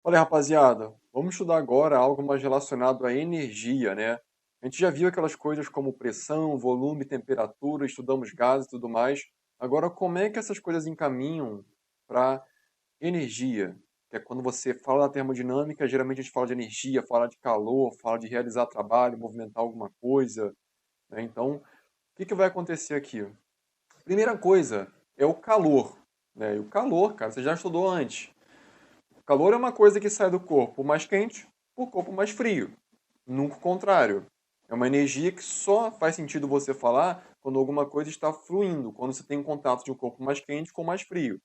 Olha, rapaziada, vamos estudar agora algo mais relacionado à energia, né? A gente já viu aquelas coisas como pressão, volume, temperatura, estudamos gases e tudo mais. Agora, como é que essas coisas encaminham para energia? Que é quando você fala da termodinâmica, geralmente a gente fala de energia, fala de calor, fala de realizar trabalho, movimentar alguma coisa, né? Então, o que que vai acontecer aqui? Primeira coisa é o calor, né? E o calor, cara, você já estudou antes. Calor é uma coisa que sai do corpo mais quente para o corpo mais frio. Nunca o contrário. É uma energia que só faz sentido você falar quando alguma coisa está fluindo, quando você tem um contato de um corpo mais quente com mais frio.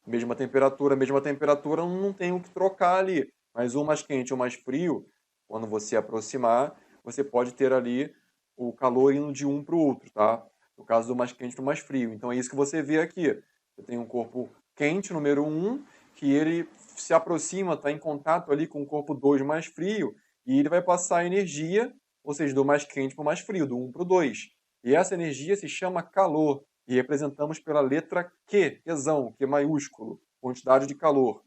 Mesma temperatura, não tem o que trocar ali. Mas um mais quente ou mais frio, quando você aproximar, você pode ter ali o calor indo de um para o outro, tá? No caso do mais quente para o mais frio. Então é isso que você vê aqui. Você tem um corpo quente, número um, que ele se aproxima, está em contato ali com o corpo 2 mais frio, e ele vai passar energia, ou seja, do mais quente para o mais frio, do um para o 2. E essa energia se chama calor e representamos pela letra Q, Qzão, Q maiúsculo, quantidade de calor.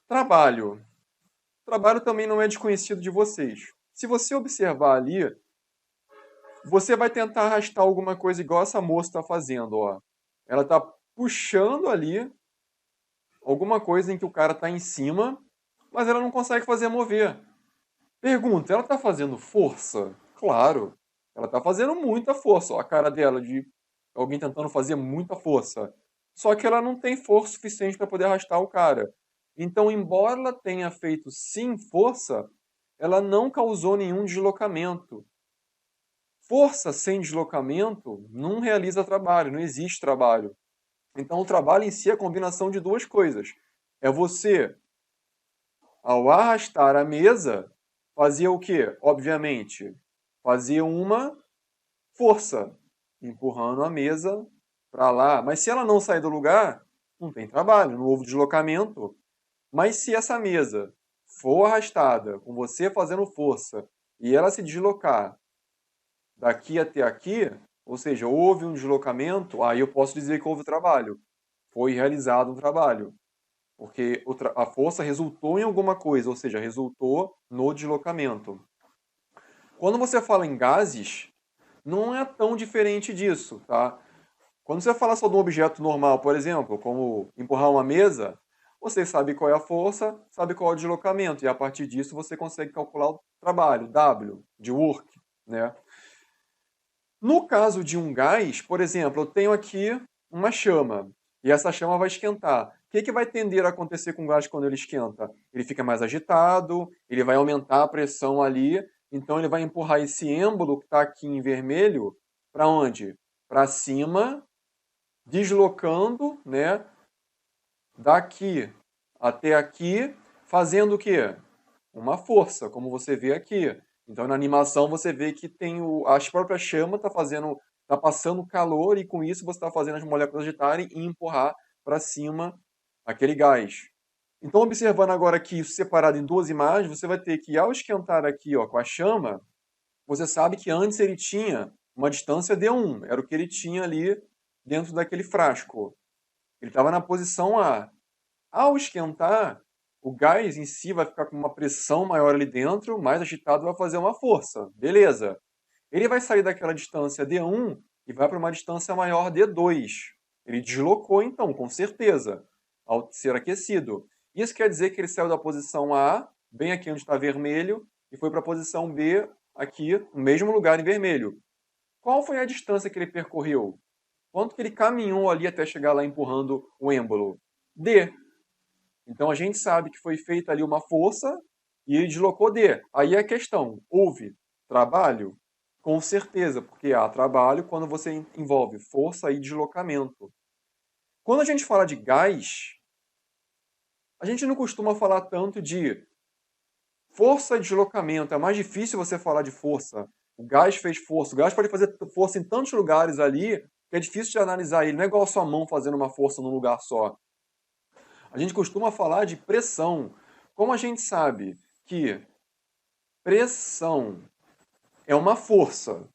Trabalho. Trabalho também não é desconhecido de vocês. Se você observar ali, você vai tentar arrastar alguma coisa igual essa moça está fazendo, ó. Ela está puxando ali alguma coisa em que o cara está em cima, mas ela não consegue fazer mover. Pergunta, ela está fazendo força? Claro, ela está fazendo muita força. Ó, a cara dela de alguém tentando fazer muita força. Só que ela não tem força suficiente para poder arrastar o cara. Então, embora ela tenha feito sim força, ela não causou nenhum deslocamento. Força sem deslocamento não realiza trabalho, não existe trabalho. Então, o trabalho em si é a combinação de duas coisas. É você, ao arrastar a mesa, fazia o quê? Obviamente, fazia uma força, empurrando a mesa para lá. Mas se ela não sair do lugar, não tem trabalho, não houve deslocamento. Mas se essa mesa for arrastada, com você fazendo força, e ela se deslocar daqui até aqui, ou seja, houve um deslocamento, aí eu posso dizer que houve trabalho. Foi realizado um trabalho. Porque a força resultou em alguma coisa, ou seja, resultou no deslocamento. Quando você fala em gases, não é tão diferente disso, tá? Quando você fala só de um objeto normal, por exemplo, como empurrar uma mesa, você sabe qual é a força, sabe qual é o deslocamento, e a partir disso você consegue calcular o trabalho, W, de work, né? No caso de um gás, por exemplo, eu tenho aqui uma chama, e essa chama vai esquentar. O que que vai tender a acontecer com o gás quando ele esquenta? Ele fica mais agitado, ele vai aumentar a pressão ali, então ele vai empurrar esse êmbolo que está aqui em vermelho para onde? Para cima, deslocando, né, daqui até aqui, fazendo o quê? Uma força, como você vê aqui. Então, na animação, você vê que tem as próprias chamas tá fazendo, tá passando calor e com isso você está fazendo as moléculas agitarem e empurrar para cima aquele gás. Então, observando agora aqui isso separado em duas imagens, você vai ter que, ao esquentar aqui ó, com a chama, você sabe que antes ele tinha uma distância d1, era o que ele tinha ali dentro daquele frasco. Ele estava na posição A. Ao esquentar, o gás em si vai ficar com uma pressão maior ali dentro, mais agitado, vai fazer uma força. Beleza. Ele vai sair daquela distância D1 e vai para uma distância maior D2. Ele deslocou então, com certeza, ao ser aquecido. Isso quer dizer que ele saiu da posição A, bem aqui onde está vermelho, e foi para a posição B, aqui, no mesmo lugar em vermelho. Qual foi a distância que ele percorreu? Quanto que ele caminhou ali até chegar lá empurrando o êmbolo? D. Então a gente sabe que foi feita ali uma força e ele deslocou D. Aí é a questão, houve trabalho? Com certeza, porque há trabalho quando você envolve força e deslocamento. Quando a gente fala de gás, a gente não costuma falar tanto de força e deslocamento. É mais difícil você falar de força. O gás fez força. O gás pode fazer força em tantos lugares ali que é difícil de analisar ele. Não é igual a sua mão fazendo uma força num lugar só. A gente costuma falar de pressão. Como a gente sabe que pressão é uma força,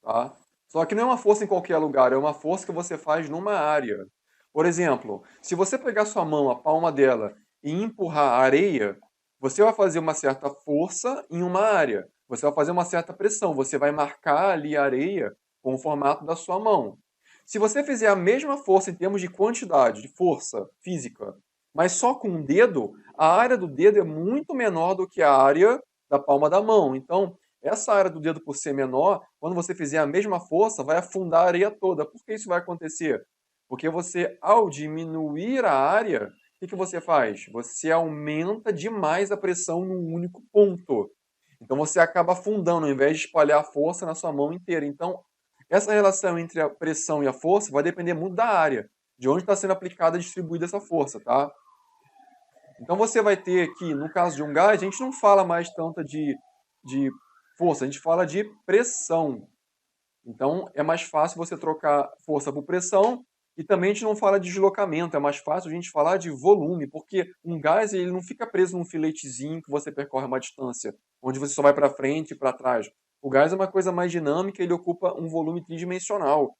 tá? Só que não é uma força em qualquer lugar, é uma força que você faz numa área. Por exemplo, se você pegar sua mão, a palma dela, e empurrar a areia, você vai fazer uma certa força em uma área. Você vai fazer uma certa pressão. Você vai marcar ali a areia com o formato da sua mão. Se você fizer a mesma força em termos de quantidade, de força física, mas só com o dedo, a área do dedo é muito menor do que a área da palma da mão. Então, essa área do dedo, por ser menor, quando você fizer a mesma força, vai afundar a areia toda. Por que isso vai acontecer? Porque você, ao diminuir a área, o que você faz? Você aumenta demais a pressão num único ponto. Então você acaba afundando, ao invés de espalhar a força na sua mão inteira. Então, essa relação entre a pressão e a força vai depender muito da área, de onde está sendo aplicada e distribuída essa força, tá? Então você vai ter aqui, no caso de um gás, a gente não fala mais tanto de força, a gente fala de pressão. Então é mais fácil você trocar força por pressão e também a gente não fala de deslocamento, é mais fácil a gente falar de volume, porque um gás ele não fica preso num filetezinho que você percorre uma distância, onde você só vai para frente e para trás. O gás é uma coisa mais dinâmica, ele ocupa um volume tridimensional.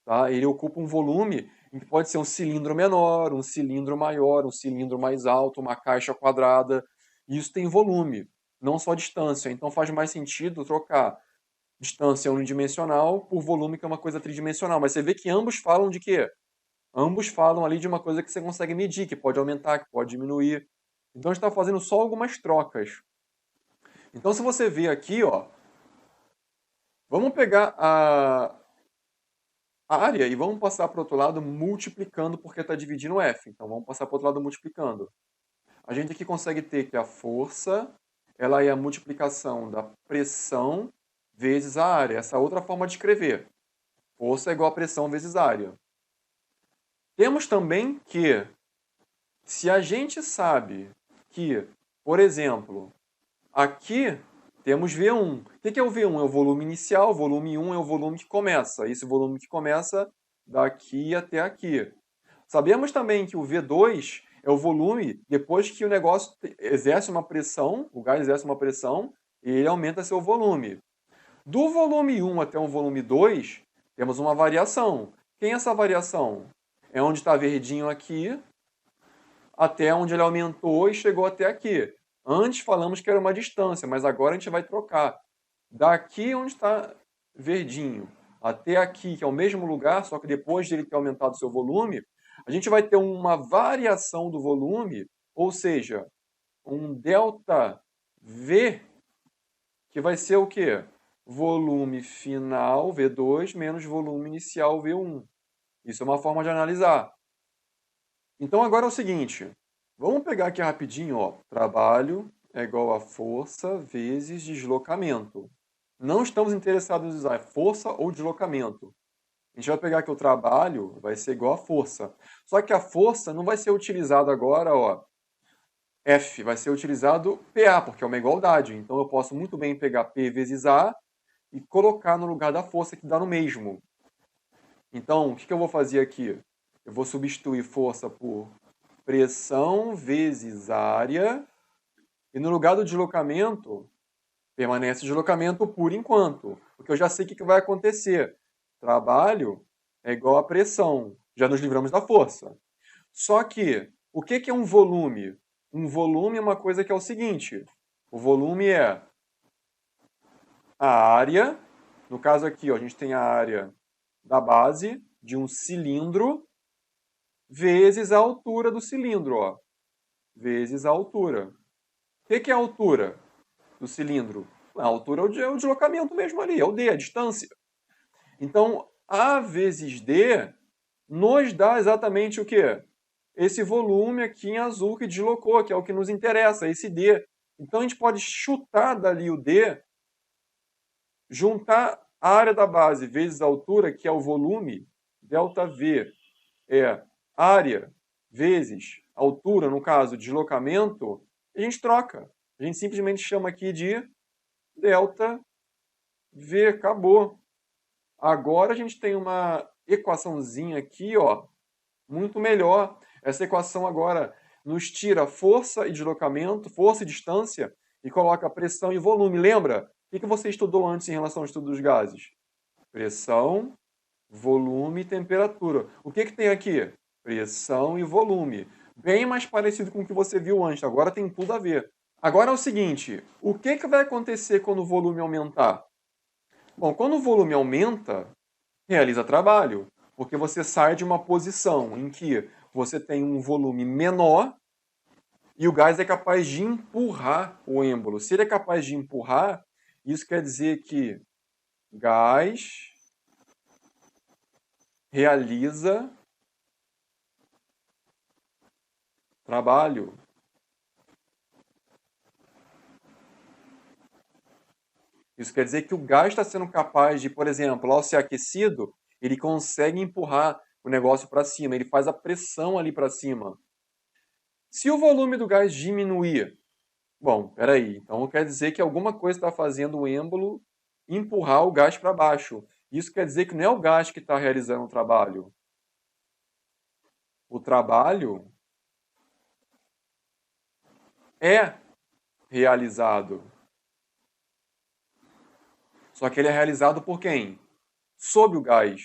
Tá? Ele ocupa um volume em que pode ser um cilindro menor, um cilindro maior, um cilindro mais alto, uma caixa quadrada. E isso tem volume, não só distância. Então faz mais sentido trocar distância unidimensional por volume, que é uma coisa tridimensional. Mas você vê que ambos falam de quê? Ambos falam ali de uma coisa que você consegue medir, que pode aumentar, que pode diminuir. Então a gente está fazendo só algumas trocas. Então se você vê aqui, ó, vamos pegar a área e vamos passar para o outro lado multiplicando, porque está dividindo F. Então vamos passar para o outro lado multiplicando. A gente aqui consegue ter que a força ela é a multiplicação da pressão vezes a área. Essa é outra forma de escrever. Força é igual a pressão vezes área. Temos também que, se a gente sabe que, por exemplo, aqui temos V1. O que é o V1? É o volume inicial, o volume 1 é o volume que começa. Esse volume que começa daqui até aqui. Sabemos também que o V2 é o volume depois que o negócio exerce uma pressão, o gás exerce uma pressão, e ele aumenta seu volume. Do volume 1 até o volume 2, temos uma variação. Quem é essa variação? É onde está verdinho aqui, até onde ele aumentou e chegou até aqui. Antes falamos que era uma distância, mas agora a gente vai trocar. Daqui onde está verdinho até aqui, que é o mesmo lugar, só que depois de ele ter aumentado seu volume, a gente vai ter uma variação do volume, ou seja, um ΔV, que vai ser o quê? Volume final, V2, menos volume inicial, V1. Isso é uma forma de analisar. Então agora é o seguinte, vamos pegar aqui rapidinho, ó. Trabalho é igual a força vezes deslocamento. Não estamos interessados em usar força ou deslocamento. A gente vai pegar aqui o trabalho, vai ser igual a força. Só que a força não vai ser utilizada agora, ó. F vai ser utilizado PA, porque é uma igualdade. Então eu posso muito bem pegar P vezes A e colocar no lugar da força que dá no mesmo. Então, o que eu vou fazer aqui? Eu vou substituir força por pressão vezes área. E no lugar do deslocamento, permanece o deslocamento por enquanto. Porque eu já sei o que vai acontecer. Trabalho é igual a pressão. Já nos livramos da força. Só que, o que é um volume? Um volume é uma coisa que é o seguinte. O volume é a área. No caso aqui, ó, a gente tem a área da base de um cilindro vezes a altura do cilindro, ó. Vezes a altura. O que é a altura do cilindro? A altura é o deslocamento mesmo ali, é o D, a distância. Então, A vezes D nos dá exatamente o quê? Esse volume aqui em azul que deslocou, que é o que nos interessa, esse D. Então, a gente pode chutar dali o D, juntar a área da base vezes a altura, que é o volume, ΔV é área vezes altura, no caso, deslocamento, a gente troca. A gente simplesmente chama aqui de ΔV, acabou. Agora a gente tem uma equaçãozinha aqui, ó, muito melhor. Essa equação agora nos tira força e deslocamento, força e distância, e coloca pressão e volume. Lembra? O que você estudou antes em relação ao estudo dos gases? Pressão, volume e temperatura. O que tem aqui? pressão e volume. Bem mais parecido com o que você viu antes, agora tem tudo a ver. Agora é o seguinte, o que vai acontecer quando o volume aumentar? Bom, quando o volume aumenta, realiza trabalho, porque você sai de uma posição em que você tem um volume menor e o gás é capaz de empurrar o êmbolo. Se ele é capaz de empurrar, isso quer dizer que gás realiza trabalho. Isso quer dizer que o gás está sendo capaz de, por exemplo, ao ser aquecido, ele consegue empurrar o negócio para cima, ele faz a pressão ali para cima. Se o volume do gás diminuir, bom, peraí, então quer dizer que alguma coisa está fazendo o êmbolo empurrar o gás para baixo. Isso quer dizer que não é o gás que está realizando o trabalho. O trabalho é realizado. Só que ele é realizado por quem? Sob o gás.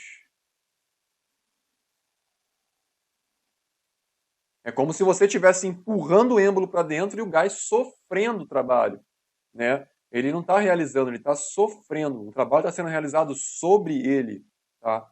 É como se você estivesse empurrando o êmbolo para dentro e o gás sofrendo o trabalho, né? Ele não está realizando, ele está sofrendo. O trabalho está sendo realizado sobre ele, tá?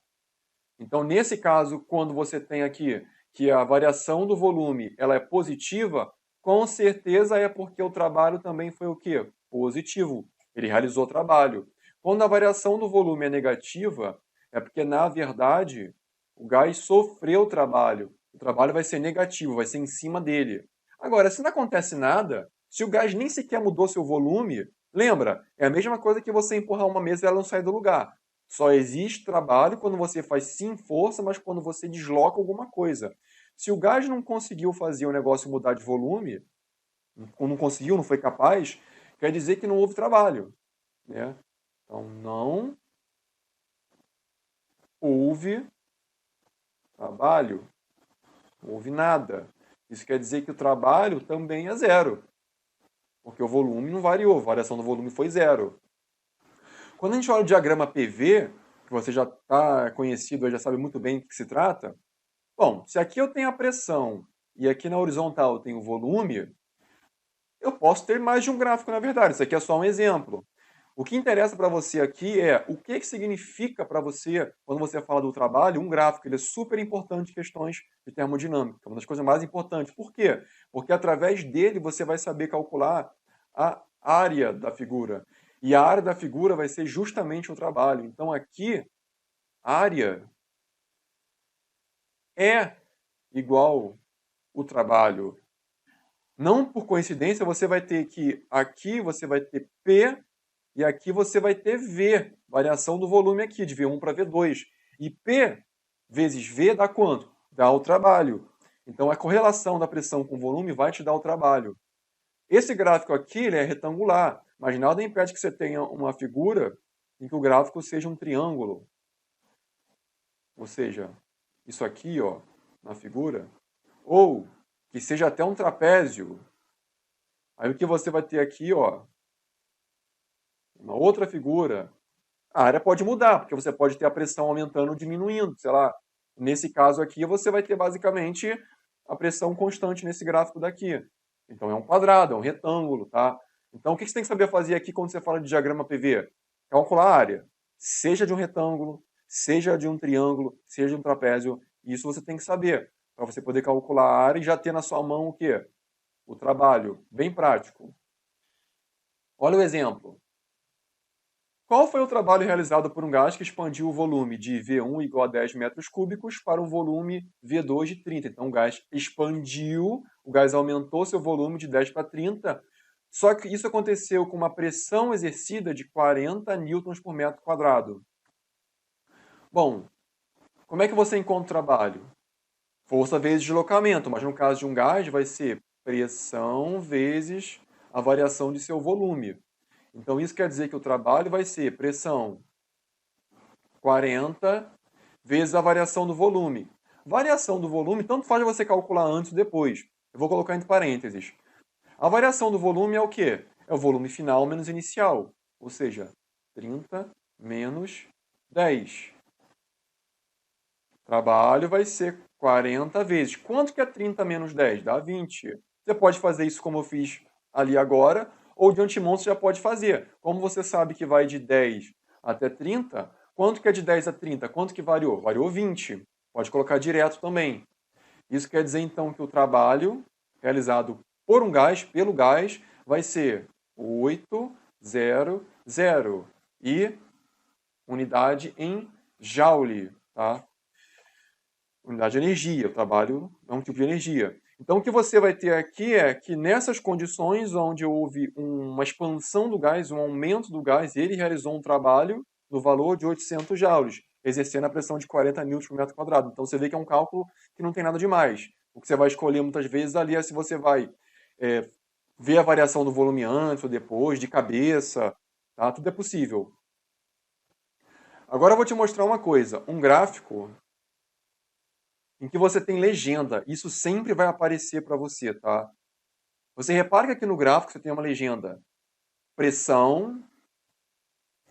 Então, nesse caso, quando você tem aqui que a variação do volume ela é positiva, com certeza é porque o trabalho também foi o quê? Positivo. Ele realizou o trabalho. Quando a variação do volume é negativa, é porque, na verdade, o gás sofreu o trabalho. O trabalho vai ser negativo, vai ser em cima dele. Agora, se não acontece nada, se o gás nem sequer mudou seu volume, lembra, é a mesma coisa que você empurrar uma mesa e ela não sair do lugar. Só existe trabalho quando você faz sim força, mas quando você desloca alguma coisa. Se o gás não conseguiu fazer o negócio mudar de volume, não conseguiu, não foi capaz, quer dizer que não houve trabalho, né? Então, não houve trabalho, não houve nada. Isso quer dizer que o trabalho também é zero, porque o volume não variou, a variação do volume foi zero. Quando a gente olha o diagrama PV, que você já está conhecido, já sabe muito bem do que se trata, bom, se aqui eu tenho a pressão e aqui na horizontal eu tenho o volume, eu posso ter mais de um gráfico, na verdade. Isso aqui é só um exemplo. O que interessa para você aqui é o que significa para você, quando você fala do trabalho, um gráfico. Ele é super importante em questões de termodinâmica, uma das coisas mais importantes. Por quê? Porque através dele você vai saber calcular a área da figura. E a área da figura vai ser justamente o trabalho. Então aqui, área é igual o trabalho. Não por coincidência, você vai ter que aqui você vai ter P e aqui você vai ter V, variação do volume aqui, de V1 para V2. E P vezes V dá quanto? Dá o trabalho. Então a correlação da pressão com o volume vai te dar o trabalho. Esse gráfico aqui ele é retangular, mas nada impede que você tenha uma figura em que o gráfico seja um triângulo. Ou seja, isso aqui, ó, na figura, ou que seja até um trapézio. Aí o que você vai ter aqui, ó, uma outra figura. A área pode mudar, porque você pode ter a pressão aumentando ou diminuindo, sei lá. Nesse caso aqui, você vai ter basicamente a pressão constante nesse gráfico daqui. Então é um quadrado, é um retângulo, tá? Então o que você tem que saber fazer aqui quando você fala de diagrama PV? Calcular a área, seja de um retângulo, seja de um triângulo, seja de um trapézio. Isso você tem que saber, para você poder calcular a área e já ter na sua mão o quê? O trabalho, bem prático. Olha o exemplo. Qual foi o trabalho realizado por um gás que expandiu o volume de V1 igual a 10 metros cúbicos para um volume V2 de 30? Então o gás expandiu, o gás aumentou seu volume de 10 para 30, só que isso aconteceu com uma pressão exercida de 40 newtons por metro quadrado. Bom, como é que você encontra o trabalho? Força vezes deslocamento, mas no caso de um gás vai ser pressão vezes a variação de seu volume. Então isso quer dizer que o trabalho vai ser pressão 40 vezes a variação do volume. Variação do volume, tanto faz você calcular antes ou depois. Eu vou colocar entre parênteses. A variação do volume é o quê? É o volume final menos inicial. Ou seja, 30 menos 10. trabalho vai ser 40 vezes. Quanto que é 30 menos 10? Dá 20. Você pode fazer isso como eu fiz ali agora, ou de antemão você já pode fazer. Como você sabe que vai de 10 até 30, quanto que é de 10 a 30? Quanto que variou? Variou 20. Pode colocar direto também. Isso quer dizer, então, que o trabalho realizado por um gás, pelo gás, vai ser 800 e unidade em joule, tá? Unidade de energia. O trabalho é um tipo de energia. Então, o que você vai ter aqui é que nessas condições onde houve uma expansão do gás, um aumento do gás, ele realizou um trabalho no valor de 800 joules, exercendo a pressão de 40 newtons por metro quadrado. Então, você vê que é um cálculo que não tem nada demais. O que você vai escolher muitas vezes ali é se você vai ver a variação do volume antes ou depois, de cabeça, tá? Tudo é possível. Agora eu vou te mostrar uma coisa, um gráfico em que você tem legenda. Isso sempre vai aparecer para você, tá? Você repara que aqui no gráfico você tem uma legenda. Pressão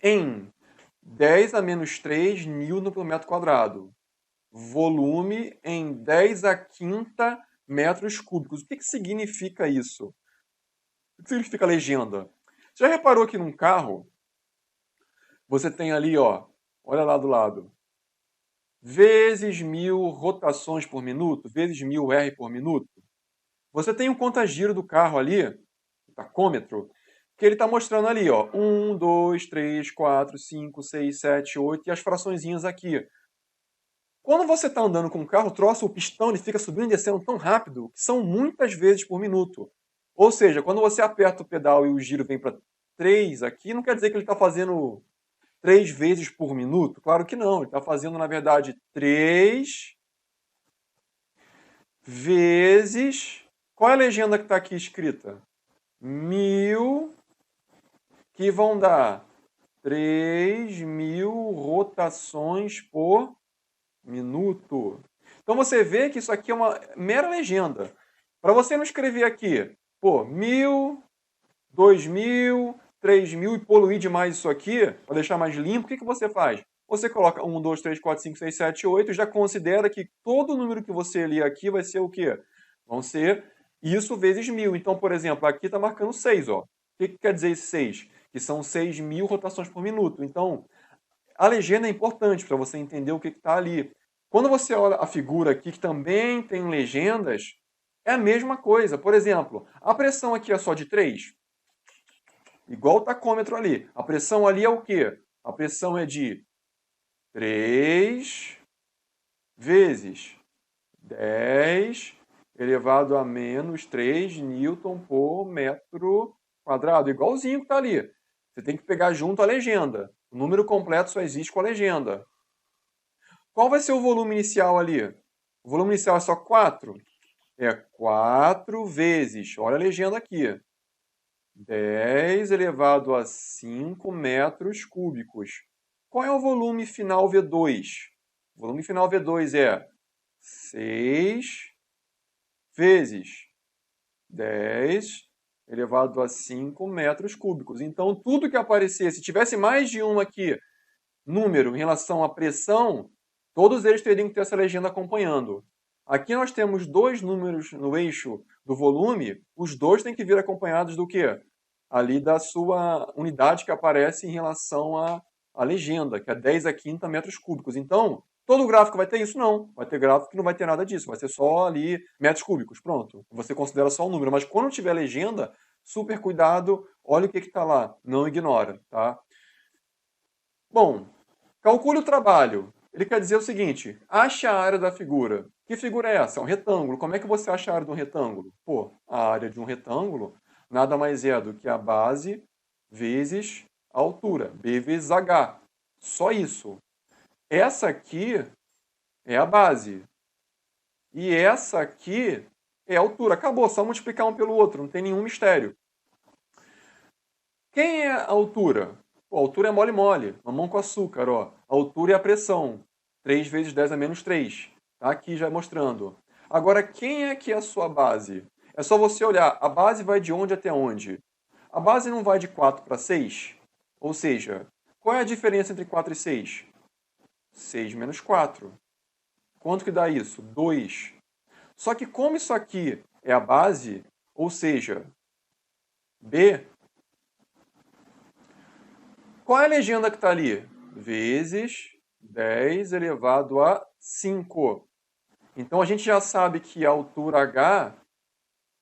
em 10 a menos 3 newton por metro quadrado. Volume em 10 a quinta metros cúbicos. O que significa isso? O que significa legenda? Você já reparou que num carro você tem ali, ó, olha lá do lado, vezes 1000 rotações por minuto, vezes 1000 R por minuto? Você tem um conta-giro do carro ali, o tacômetro, que ele está mostrando ali, ó, 1, 2, 3, 4, 5, 6, 7, 8 e as fraçõezinhas aqui. Quando você está andando com o carro, o pistão, ele fica subindo e descendo tão rápido que são muitas vezes por minuto. Ou seja, quando você aperta o pedal e o giro vem para 3 aqui, não quer dizer que ele está fazendo 3 vezes por minuto? Claro que não, ele está fazendo, na verdade, 3 vezes... Qual é a legenda que está aqui escrita? 1000, que vão dar 3.000 rotações por minuto. Então você vê que isso aqui é uma mera legenda. Para você não escrever aqui, pô, 1000, 2000, 3000 e poluir demais isso aqui, para deixar mais limpo, o que você faz? Você coloca 1, 2, 3, 4, 5, 6, 7, 8 e já considera que todo número que você ler aqui vai ser o quê? Vão ser isso vezes 1000. Então, por exemplo, aqui está marcando 6. Ó. O que quer dizer esse 6? Que são 6.000 rotações por minuto. Então, a legenda é importante para você entender o que está ali. Quando você olha a figura aqui, que também tem legendas, é a mesma coisa. Por exemplo, a pressão aqui é só de 3, igual o tacômetro ali. A pressão ali é o quê? A pressão é de 3 vezes 10 elevado a menos 3 newton por metro quadrado. Igualzinho que está ali. Você tem que pegar junto a legenda. O número completo só existe com a legenda. Qual vai ser o volume inicial ali? O volume inicial é só 4? É 4 vezes, olha a legenda aqui, 10 elevado a 5 metros cúbicos. Qual é o volume final V2? O volume final V2 é 6 vezes 10 elevado a 5 metros cúbicos. Então, tudo que aparecer, se tivesse mais de um aqui, número em relação à pressão, todos eles teriam que ter essa legenda acompanhando. Aqui nós temos dois números no eixo do volume, os dois têm que vir acompanhados do quê? Ali da sua unidade que aparece em relação à legenda, que é 10 a quinta metros cúbicos. Então, todo gráfico vai ter isso? Não. Vai ter gráfico que não vai ter nada disso. Vai ser só ali metros cúbicos. Pronto. Você considera só o número. Mas quando tiver legenda, super cuidado. Olha o que está lá. Não ignora. Tá? Bom, calcule o trabalho. Ele quer dizer o seguinte, ache a área da figura. Que figura é essa? É um retângulo. Como é que você acha a área de um retângulo? Pô, a área de um retângulo nada mais é do que a base vezes a altura. B vezes H. Só isso. Essa aqui é a base. E essa aqui é a altura. Acabou, só multiplicar um pelo outro. Não tem nenhum mistério. Quem é a altura? Pô, a altura é mole-mole, mamão com açúcar, ó. A altura é a pressão. 3 vezes 10 a menos 3. Tá aqui já mostrando. Agora, quem é que é a sua base? É só você olhar. A base vai de onde até onde? A base não vai de 4 para 6? Ou seja, qual é a diferença entre 4 e 6? 6 menos 4. Quanto que dá isso? 2. Só que como isso aqui é a base, ou seja, B, qual é a legenda que está ali? Vezes 10 elevado a 5. Então a gente já sabe que a altura H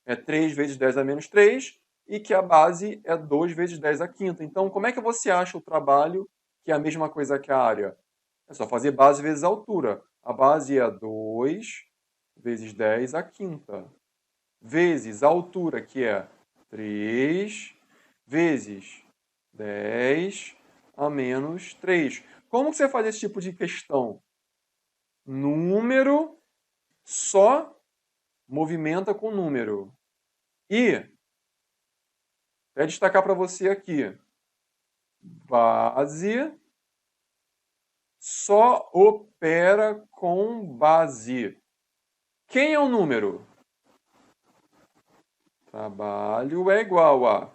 é 3 vezes 10 a menos 3 e que a base é 2 vezes 10 a quinta. Então como é que você acha o trabalho que é a mesma coisa que a área? É só fazer base vezes altura. A base é 2 vezes 10 a quinta. Vezes a altura, que é 3, vezes 10 a menos 3. Como você faz esse tipo de questão? Número só movimenta com número. E, até destacar para você aqui, base só opera com base. Quem é o número? Trabalho é igual a...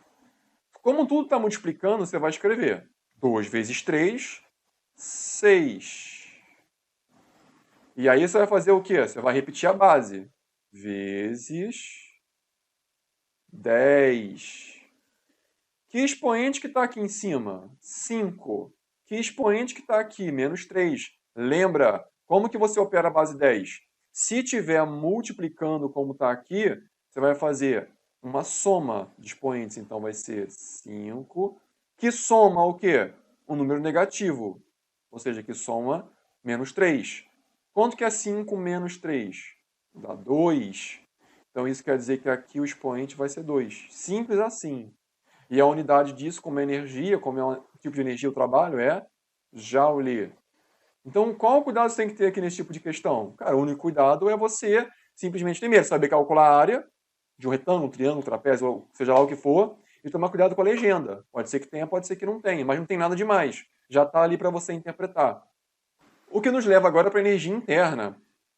Como tudo está multiplicando, você vai escrever 2 vezes 3, 6. E aí você vai fazer o quê? Você vai repetir a base. Vezes 10. Que expoente que está aqui em cima? 5. Que expoente que está aqui? Menos 3. Lembra, como que você opera a base 10? Se estiver multiplicando como está aqui, você vai fazer uma soma de expoentes. Então vai ser 5, que soma o quê? Um número negativo. Ou seja, que soma menos 3. Quanto que é 5 menos 3? Dá 2. Então isso quer dizer que aqui o expoente vai ser 2. Simples assim. E a unidade disso, como é energia, como é um tipo de energia eu trabalho, é Joule. Então, qual cuidado você tem que ter aqui nesse tipo de questão? Cara, o único cuidado é você simplesmente, primeiro, saber calcular a área de um retângulo, um triângulo, um trapézio, ou seja lá o que for, e tomar cuidado com a legenda. Pode ser que tenha, pode ser que não tenha, mas não tem nada demais. Já está ali para você interpretar. O que nos leva agora para a energia interna.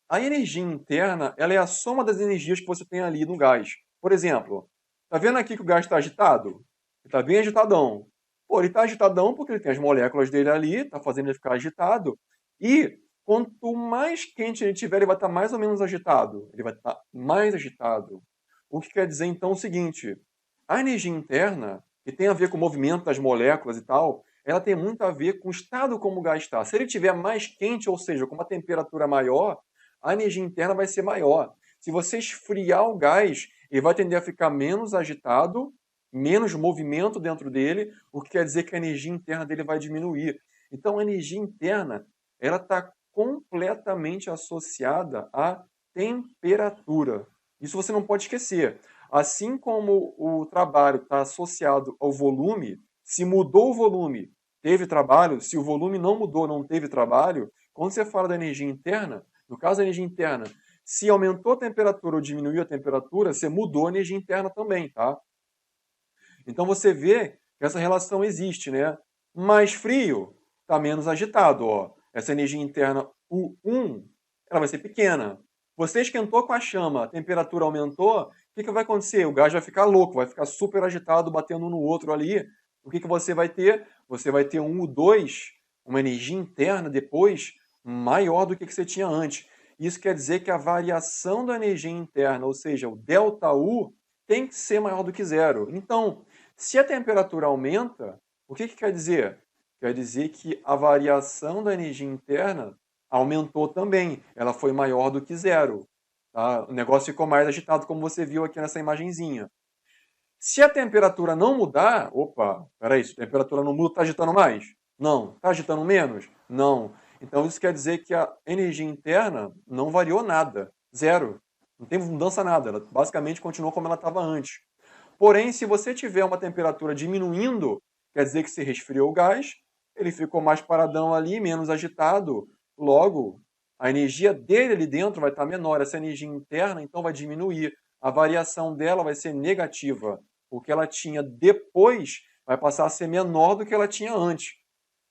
A energia interna, ela é a soma das energias que você tem ali no gás. Por exemplo, tá vendo aqui que o gás está agitado? Ele está bem agitadão. Pô, ele está agitadão porque ele tem as moléculas dele ali, está fazendo ele ficar agitado. E quanto mais quente ele tiver, ele vai estar mais ou menos agitado. Ele vai estar mais agitado. O que quer dizer então o seguinte: a energia interna, que tem a ver com o movimento das moléculas e tal, ela tem muito a ver com o estado como o gás está. Se ele estiver mais quente, ou seja, com uma temperatura maior, a energia interna vai ser maior. Se você esfriar o gás, ele vai tender a ficar menos agitado, menos movimento dentro dele, o que quer dizer que a energia interna dele vai diminuir. Então, a energia interna, ela está completamente associada à temperatura. Isso você não pode esquecer. Assim como o trabalho está associado ao volume, se mudou o volume, teve trabalho. Se o volume não mudou, não teve trabalho. Quando você fala da energia interna, no caso da energia interna, se aumentou a temperatura ou diminuiu a temperatura, você mudou a energia interna também, tá? Então você vê que essa relação existe, né? Mais frio, está menos agitado, ó. Essa energia interna U1, ela vai ser pequena. Você esquentou com a chama, a temperatura aumentou, o que vai acontecer? O gás vai ficar louco, vai ficar super agitado, batendo um no outro ali. O que você vai ter? Você vai ter um U2, uma energia interna depois maior do que você tinha antes. Isso quer dizer que a variação da energia interna, ou seja, o ΔU, tem que ser maior do que zero. Então, se a temperatura aumenta, o que quer dizer? Quer dizer que a variação da energia interna aumentou também. Ela foi maior do que zero. Tá? O negócio ficou mais agitado, como você viu aqui nessa imagenzinha. Se a temperatura não mudar, opa, peraí, se a temperatura não muda, está agitando mais? Não. Está agitando menos? Não. Então isso quer dizer que a energia interna não variou nada. Zero. Não tem mudança nada. Ela basicamente continuou como ela estava antes. Porém, se você tiver uma temperatura diminuindo, quer dizer que se resfriou o gás, ele ficou mais paradão ali, menos agitado. Logo, a energia dele ali dentro vai estar menor. Essa energia interna, então, vai diminuir. A variação dela vai ser negativa. O que ela tinha depois vai passar a ser menor do que ela tinha antes.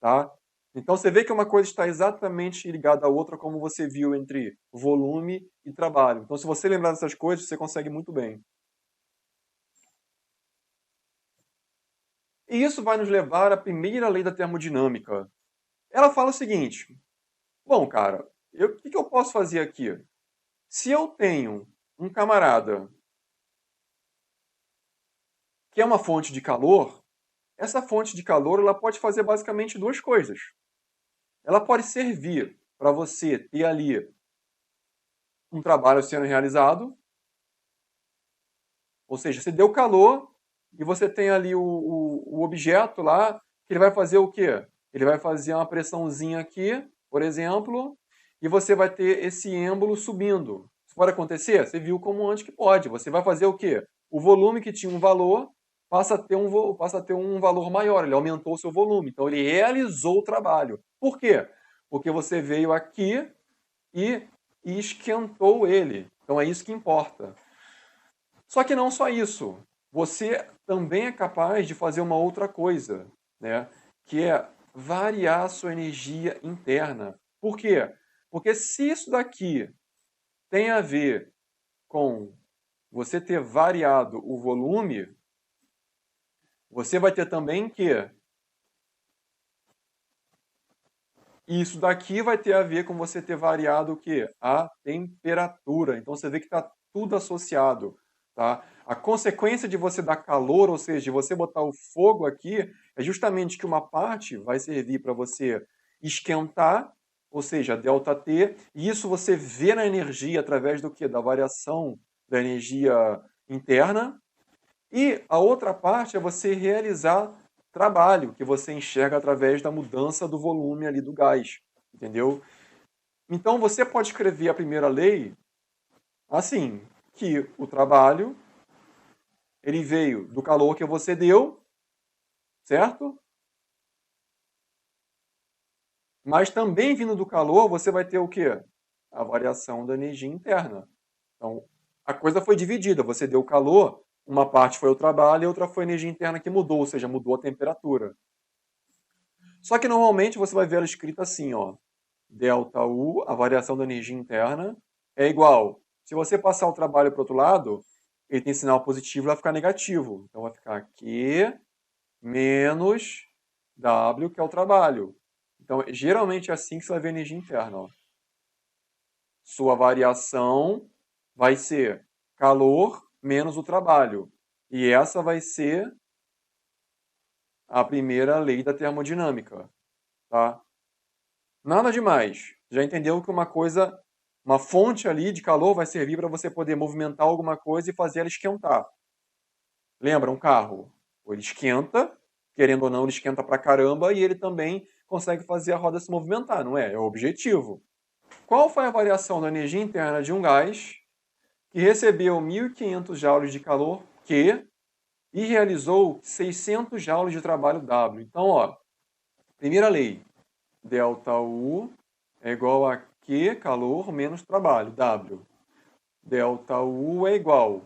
Tá? Então, você vê que uma coisa está exatamente ligada à outra, como você viu entre volume e trabalho. Então, se você lembrar dessas coisas, você consegue muito bem. E isso vai nos levar à primeira lei da termodinâmica. Ela fala o seguinte: bom, cara, O que eu posso fazer aqui? Se eu tenho um camarada que é uma fonte de calor, essa fonte de calor ela pode fazer basicamente duas coisas. Ela pode servir para você ter ali um trabalho sendo realizado, ou seja, você deu calor e você tem ali o objeto lá, que ele vai fazer o quê? Ele vai fazer uma pressãozinha aqui, por exemplo, e você vai ter esse êmbolo subindo. Isso pode acontecer? Você viu como antes que pode. Você vai fazer o quê? O volume que tinha um valor passa a ter um valor maior, ele aumentou o seu volume. Então ele realizou o trabalho. Por quê? Porque você veio aqui e esquentou ele. Então é isso que importa. Só que não só isso. Você também é capaz de fazer uma outra coisa, né? Que é variar a sua energia interna. Por quê? Porque se isso daqui tem a ver com você ter variado o volume, você vai ter também que isso daqui vai ter a ver com você ter variado o quê? A temperatura. Então você vê que está tudo associado, tá? A consequência de você dar calor, ou seja, de você botar o fogo aqui, é justamente que uma parte vai servir para você esquentar, ou seja, ΔT, e isso você vê na energia através do quê? Da variação da energia interna. E a outra parte é você realizar trabalho, que você enxerga através da mudança do volume ali do gás, entendeu? Então você pode escrever a primeira lei assim, que o trabalho ele veio do calor que você deu, certo? Mas também vindo do calor, você vai ter o quê? A variação da energia interna. Então, a coisa foi dividida, você deu calor, uma parte foi o trabalho e outra foi a energia interna que mudou, ou seja, mudou a temperatura. Só que normalmente você vai ver ela escrita assim, ó. ΔU, a variação da energia interna, é igual. Se você passar o trabalho para o outro lado, ele tem sinal positivo, vai ficar negativo. Então vai ficar Q menos W, que é o trabalho. Então, geralmente é assim que você vai ver a energia interna. Ó. Sua variação vai ser calor menos o trabalho. E essa vai ser a primeira lei da termodinâmica. Tá? Nada demais. Já entendeu que uma fonte ali de calor vai servir para você poder movimentar alguma coisa e fazer ela esquentar. Lembra, um carro? Ele esquenta, querendo ou não, ele esquenta pra caramba e ele também consegue fazer a roda se movimentar, não é? É o objetivo. Qual foi a variação da energia interna de um gás que recebeu 1.500 joules de calor Q e realizou 600 joules de trabalho W? Então, ó, primeira lei, ΔU é igual a Q, calor, menos trabalho, W. ΔU é igual.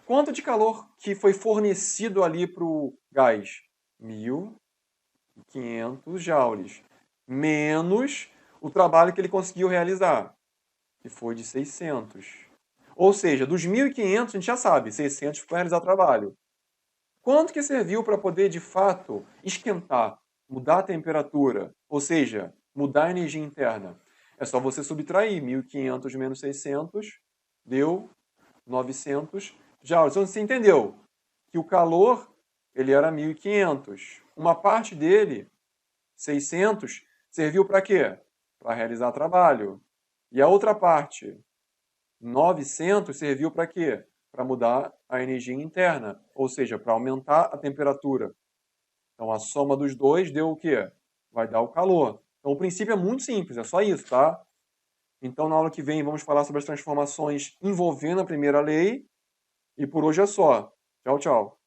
Quanto de calor que foi fornecido ali para o gás? 1.500 joules. Menos o trabalho que ele conseguiu realizar, que foi de 600. Ou seja, dos 1.500 a gente já sabe, 600 foi realizar o trabalho. Quanto que serviu para poder, de fato, esquentar, mudar a temperatura, ou seja, mudar a energia interna? É só você subtrair 1.500 menos 600, deu 900 joules. Então você entendeu que o calor ele era 1.500. Uma parte dele, 600, serviu para quê? Para realizar trabalho. E a outra parte, 900, serviu para quê? Para mudar a energia interna, ou seja, para aumentar a temperatura. Então a soma dos dois deu o quê? Vai dar o calor. Então o princípio é muito simples, é só isso, tá? Então na aula que vem vamos falar sobre as transformações envolvendo a primeira lei. E por hoje é só. Tchau, tchau.